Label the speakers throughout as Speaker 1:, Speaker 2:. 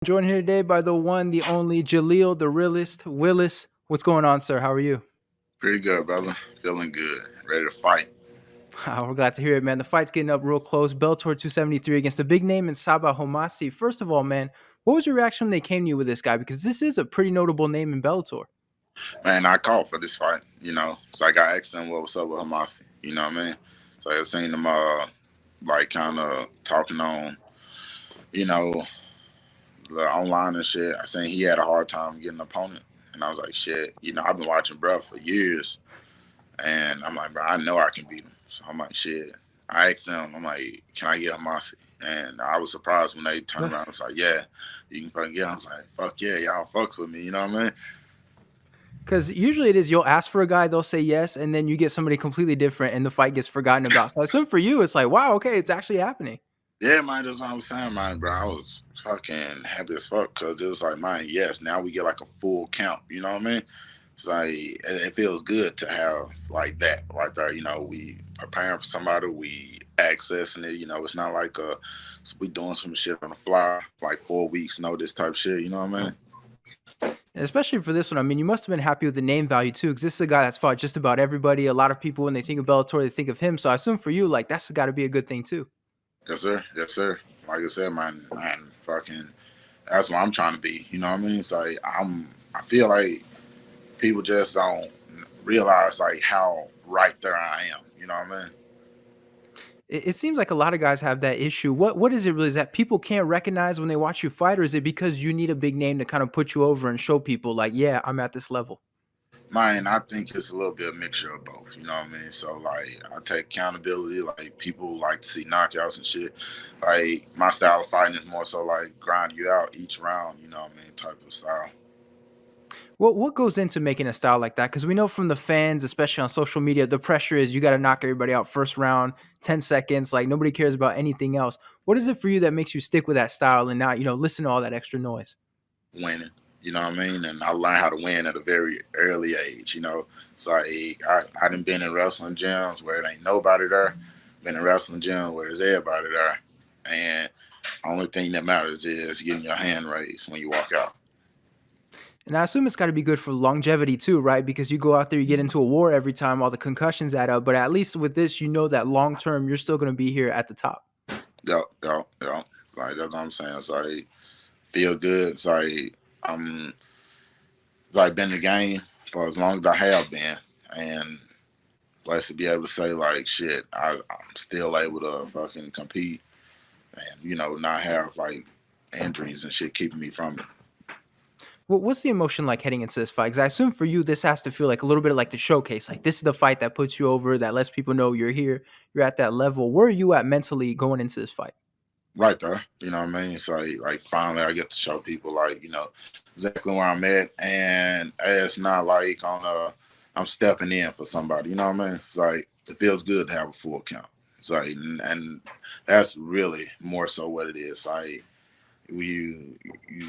Speaker 1: joined here today by the one, the only Jaleel, the realist, Willis. What's going on, sir? How are you?
Speaker 2: Pretty good, brother. Feeling good. Ready to fight.
Speaker 1: We're glad to hear it, man. The fight's getting up real close. Bellator 273 against the big name in Sabah Homasi. First of all, man, what was your reaction when they came to you with this guy? Because this is a pretty notable name in Bellator.
Speaker 2: Man, I called for this fight, So I got asked them what was up with Hamasi, you know what I mean? So I seen them like kind of talking on, you know, the online and shit. I seen he had a hard time getting an opponent. And I was like, shit, I've been watching bro for years. And I'm like, bro, I know I can beat him. So I'm like, shit. I asked them, I'm like, can I get Hamasi? And I was surprised when they turned around and was like, yeah, you can fucking get him. I was like, fuck yeah, y'all fucks with me, you know what I mean?
Speaker 1: Because usually it is you'll ask for a guy, they'll say yes, and then you get somebody completely different and the fight gets forgotten about. So for you, it's like, wow, okay, it's actually happening.
Speaker 2: Yeah, man, that's what I was saying, man, bro. I was fucking happy as fuck because it was like, man, yes, now we get like a full count, you know what I mean? It's like, it feels good to have like that right there, we preparing for somebody, we accessing it, it's not like we doing some shit on the fly, like 4 weeks notice type shit, you know what I mean?
Speaker 1: And especially for this one, I mean, you must have been happy with the name value too, because this is a guy that's fought just about everybody. A lot of people, when they think of Bellator, they think of him. So I assume for you, like, that's got to be a good thing too.
Speaker 2: Yes, sir. Yes, sir. Like I said, man, fucking, that's what I'm trying to be, you know what I mean? It's like, I feel like people just don't realize like how right there I am. You know what I mean?
Speaker 1: It seems like a lot of guys have that issue. What is it really? Is that people can't recognize when they watch you fight, or is it because you need a big name to kind of put you over and show people, like, yeah, I'm at this level?
Speaker 2: Mine, I think it's a little bit of mixture of both. You know what I mean? So like, I take accountability. Like people like to see knockouts and shit. Like my style of fighting is more so like grind you out each round. You know what I mean? Type of style.
Speaker 1: What goes into making a style like that? Because we know from the fans, especially on social media, the pressure is you got to knock everybody out first round, 10 seconds. Like nobody cares about anything else. What is it for you that makes you stick with that style and not, listen to all that extra noise?
Speaker 2: Winning. You know what I mean? And I learned how to win at a very early age. It's like I done been in wrestling gyms where it ain't nobody there. Been in wrestling gyms where there's everybody there, and only thing that matters is getting your hand raised when you walk out.
Speaker 1: And I assume it's got to be good for longevity too, right? Because you go out there, you get into a war every time, all the concussions add up. But at least with this, you know that long term, you're still going to be here at the top.
Speaker 2: Yep, yep, yep. It's like that's what I'm saying. It's like feel good. I'm it's like been in the game for as long as I have been, and blessed to be able to say like shit. I'm still able to fucking compete and not have like injuries and shit keeping me from it.
Speaker 1: What's the emotion like heading into this fight? Because I assume for you, this has to feel like a little bit like the showcase. Like this is the fight that puts you over, that lets people know you're here, you're at that level. Where are you at mentally going into this fight?
Speaker 2: Right there, you know what I mean. So like finally, I get to show people like exactly where I'm at, and it's not like I'm stepping in for somebody. You know what I mean? It's like it feels good to have a full count. It's like and that's really more so what it is. Like you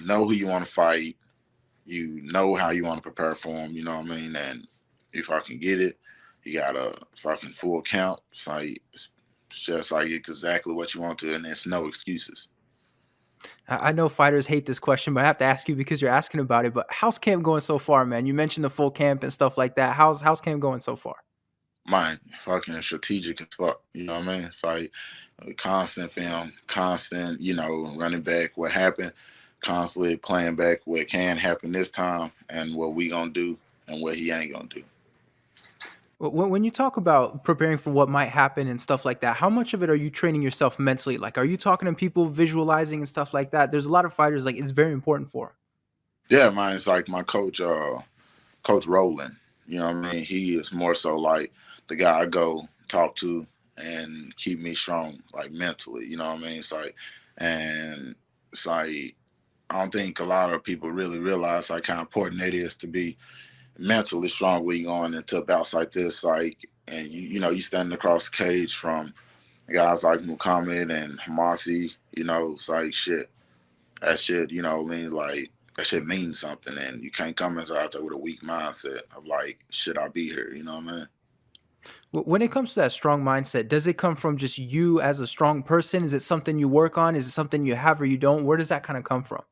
Speaker 2: know who you want to fight, you know how you want to prepare for them. You know what I mean? And if I can get it, you got a fucking full count. It's just like exactly what you want to, and there's no excuses.
Speaker 1: I know fighters hate this question, but I have to ask you because you're asking about it. But how's camp going so far, man? You mentioned the full camp and stuff like that. How's camp going so far?
Speaker 2: Mine fucking strategic as fuck. You know what I mean? It's like constant film, constant, running back what happened, constantly playing back what can happen this time and what we gonna do and what he ain't gonna do.
Speaker 1: When you talk about preparing for what might happen and stuff like that, how much of it are you training yourself mentally? Like, are you talking to people, visualizing and stuff like that? There's a lot of fighters like it's very important for 'em.
Speaker 2: Yeah, mine is like my coach, Coach Rowland. You know what I mean? He is more so like the guy I go talk to and keep me strong, like mentally. You know what I mean? And it's like I don't think a lot of people really realize like how important it is to be mentally strong when you're going into bouts like this. Like, and you standing across the cage from guys like Muhammad and Hamasi. It's like shit. That shit, what I mean, like that shit means something, and you can't come into out there with a weak mindset of like, should I be here? You know what I mean?
Speaker 1: When it comes to that strong mindset, does it come from just you as a strong person? Is it something you work on? Is it something you have or you don't? Where does that kind of come from?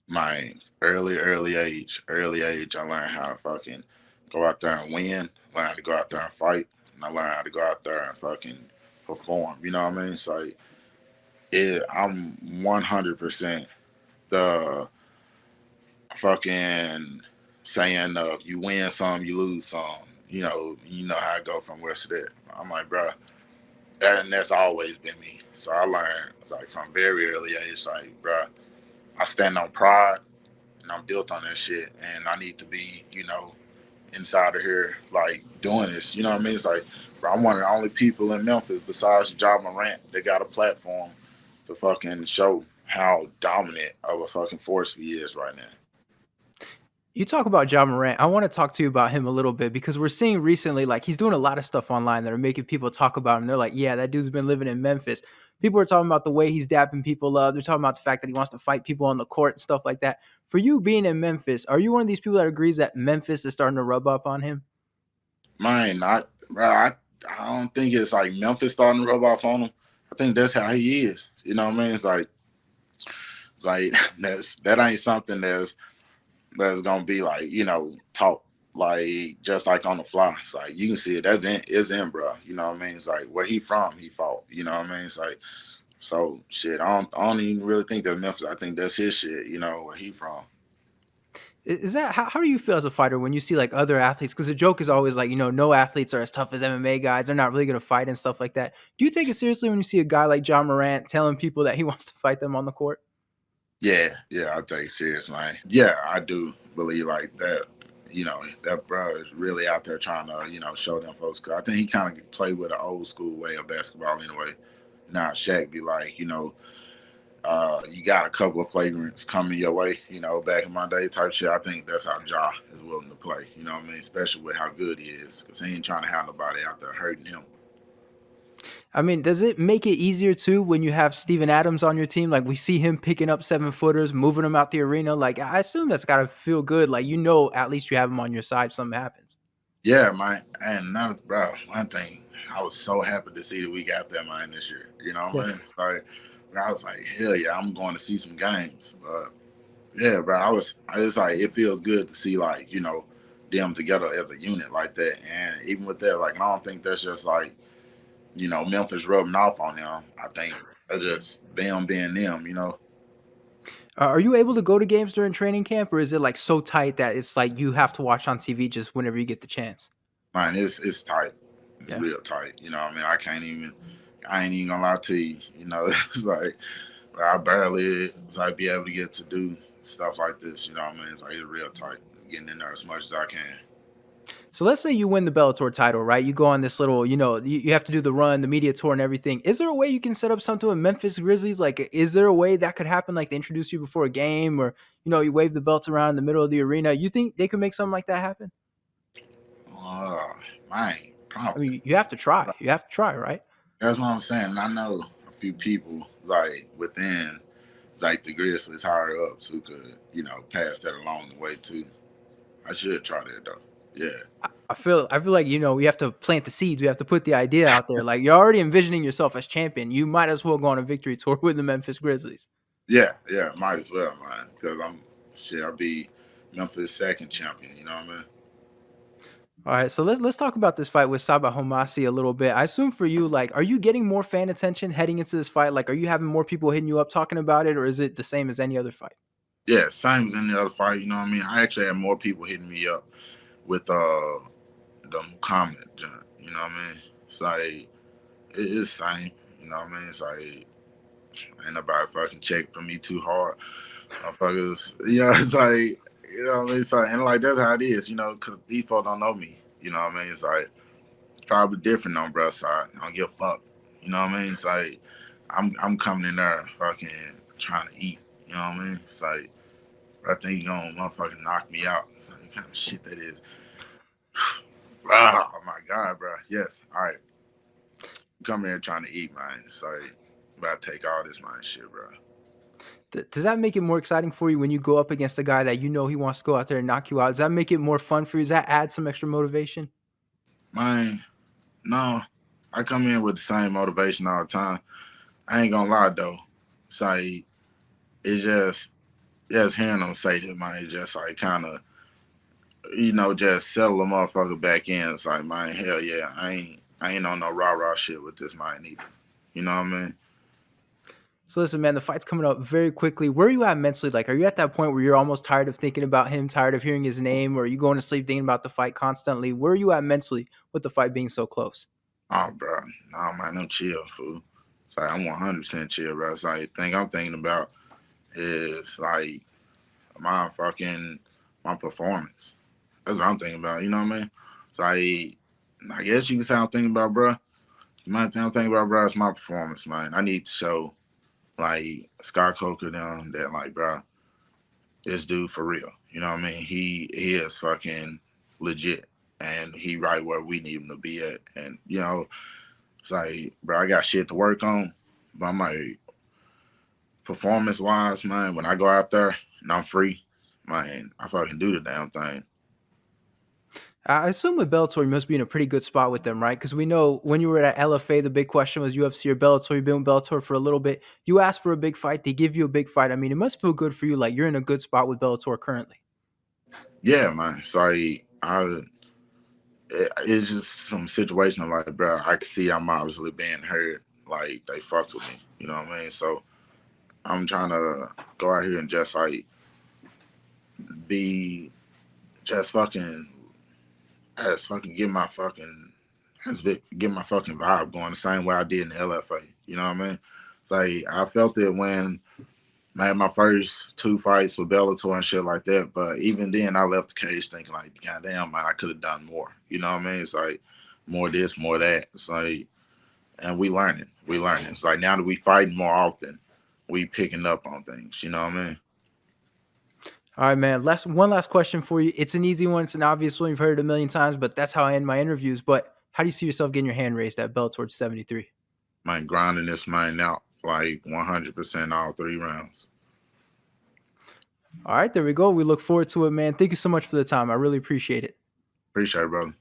Speaker 2: My early age, I learned how to fucking go out there and win. Learn how to go out there and fight, and I learned how to go out there and fucking perform. You know what I mean? It's like I'm 100% the fucking saying of you win some, you lose some. You know how I go from west to that. I'm like, bro, and that's always been me. So I learned like from very early age, like, bro, I stand on pride and I'm built on that shit, and I need to be, inside of here, like doing this. You know what I mean? It's like, bro, I'm one of the only people in Memphis besides Ja Morant that got a platform to fucking show how dominant of a fucking force we is right now.
Speaker 1: You talk about Ja Morant. I want to talk to you about him a little bit because we're seeing recently, like, he's doing a lot of stuff online that are making people talk about him. They're like, yeah, that dude's been living in Memphis. People are talking about the way he's dapping people up. They're talking about the fact that he wants to fight people on the court and stuff like that. For you being in Memphis, are you one of these people that agrees that Memphis is starting to rub up on him?
Speaker 2: Mine, not, bro. I don't think it's like Memphis starting to rub off on him. I think that's how he is. You know what I mean? It's like that ain't something that's gonna be like, taught like just like on the fly. It's like you can see it. It's in, bro. You know what I mean? It's like where he from, he fought. You know what I mean? It's like, so shit. I don't even really think that's Memphis. I think that's his shit. You know where he from.
Speaker 1: Is that how do you feel as a fighter when you see like other athletes? Because the joke is always like, no athletes are as tough as MMA guys. They're not really going to fight and stuff like that. Do you take it seriously when you see a guy like Ja Morant telling people that he wants to fight them on the court?
Speaker 2: Yeah, I take it serious, man. Yeah, I do believe like that. That bro is really out there trying to, show them folks. Cause I think he kind of played with an old school way of basketball anyway. Now Shaq be like, you got a couple of flagrants coming your way, back in my day type shit. I think that's how Ja is willing to play. You know what I mean? Especially with how good he is, because he ain't trying to have nobody out there hurting him.
Speaker 1: I mean, does it make it easier too when you have Steven Adams on your team? Like we see him picking up 7-footers, moving them out the arena. Like I assume that's got to feel good. Like at least you have him on your side. If something happens.
Speaker 2: Yeah, man. And now, bro, one thing, I was so happy to see that we got that man this year. You know what
Speaker 1: Yeah.
Speaker 2: I mean? It's like, I was like, hell yeah, I'm going to see some games. But yeah, bro, I was like, it feels good to see like, them together as a unit like that. And even with that, like, I don't think that's just like, Memphis rubbing off on them. I think that's just them being them.
Speaker 1: Are you able to go to games during training camp, or is it like so tight that it's like you have to watch on TV just whenever you get the chance?
Speaker 2: Man, it's tight. It's
Speaker 1: Yeah.
Speaker 2: real tight. You know what I mean? I ain't even gonna lie to you. It's like I barely like be able to get to do stuff like this. You know what I mean? It's like it's real tight. Getting in there as much as I can.
Speaker 1: So let's say you win the Bellator title, right? You go on this little, you have to do the run, the media tour, and everything. Is there a way you can set up something with Memphis Grizzlies? Like, is there a way that could happen? Like, they introduce you before a game, or you wave the belt around in the middle of the arena. You think they could make something like that happen?
Speaker 2: Uh, man,
Speaker 1: I
Speaker 2: probably.
Speaker 1: mean, you have to try. You have to try, right?
Speaker 2: That's what I'm saying. And I know a few people like within like the Grizzlies higher ups who could, pass that along the way too. I should try that though. Yeah.
Speaker 1: I feel like we have to plant the seeds. We have to put the idea out there. Like you're already envisioning yourself as champion. You might as well go on a victory tour with the Memphis Grizzlies.
Speaker 2: Yeah, might as well, man. Because I'll be Memphis second champion, you know what I mean?
Speaker 1: All right, so let's talk about this fight with Sabah Homasi a little bit. I assume for you, like, are you getting more fan attention heading into this fight? Like, are you having more people hitting you up talking about it, or is it the same as any other fight?
Speaker 2: Yeah, same as any other fight, you know what I mean? I actually had more people hitting me up with the comment, you know what I mean? It's like it's same, you know what I mean? It's like ain't nobody fucking check for me too hard. Motherfuckers, it's like, what I mean? It's like, and like that's how it is, because these folks don't know me. You know what I mean? It's like probably different on bruh side. I don't give a fuck. You know what I mean? It's like I'm coming in there fucking trying to eat. You know what I mean? It's like I think you gonna motherfucking knock me out. It's like, what kind of shit that is. Oh my god, bro. Yes. All right. Come here trying to eat, man. It's like about to take all this man shit, bro.
Speaker 1: Does that make it more exciting for you when you go up against a guy that he wants to go out there and knock you out? Does that make it more fun for you? Does that add some extra motivation?
Speaker 2: Man, no. I come in with the same motivation all the time. I ain't gonna lie though. It's like it's just just hearing them say that, man, just like kind of, just settle the motherfucker back in. It's like, man, hell yeah, I ain't on no rah rah shit with this man either. You know what I mean?
Speaker 1: So listen, man, the fight's coming up very quickly. Where are you at mentally? Like, are you at that point where you're almost tired of thinking about him, tired of hearing his name, or are you going to sleep thinking about the fight constantly? Where are you at mentally with the fight being so close?
Speaker 2: Oh, bro, nah, man, I'm chill, fool. It's like I'm 100% chill, bro. It's like the thing I'm thinking about is like my fucking my performance. That's what I'm thinking about. You know what I mean? It's like I guess you can say I'm thinking about, bro. My thing I'm thinking about, bro, is my performance, man. I need to show like Scott Coker them that like, bro, this dude for real. You know what I mean? He is fucking legit, and he right where we need him to be at. And it's like, bro, I got shit to work on, but I'm like, performance wise, man, when I go out there and I'm free, man, I fucking do the damn thing.
Speaker 1: I assume with Bellator, you must be in a pretty good spot with them, right? Because we know when you were at LFA, the big question was UFC or Bellator. You've been with Bellator for a little bit. You asked for a big fight, they give you a big fight. I mean, it must feel good for you, like you're in a good spot with Bellator currently.
Speaker 2: Yeah, man. It's like it's just some situation like, bro, I can see I'm obviously being hurt. Like they fucked with me. You know what I mean? So I'm trying to go out here and just like be just fucking just fucking get my fucking vibe going the same way I did in the LFA. You know what I mean? It's like I felt it when I had my first two fights with Bellator and shit like that. But even then, I left the cage thinking like, God damn, man, I could have done more. You know what I mean? It's like more this, more that. It's like, and we learning. We learning. It's like now that we fighting more often, we picking up on things. You know what I mean?
Speaker 1: All right, man. One last question for you. It's an easy one. It's an obvious one. You've heard it a million times, but that's how I end my interviews. But how do you see yourself getting your hand raised at Bellator 73?
Speaker 2: Man, grinding this man out like 100% all 3 rounds.
Speaker 1: All right, there we go. We look forward to it, man. Thank you so much for the time. I really appreciate it.
Speaker 2: Appreciate it, brother.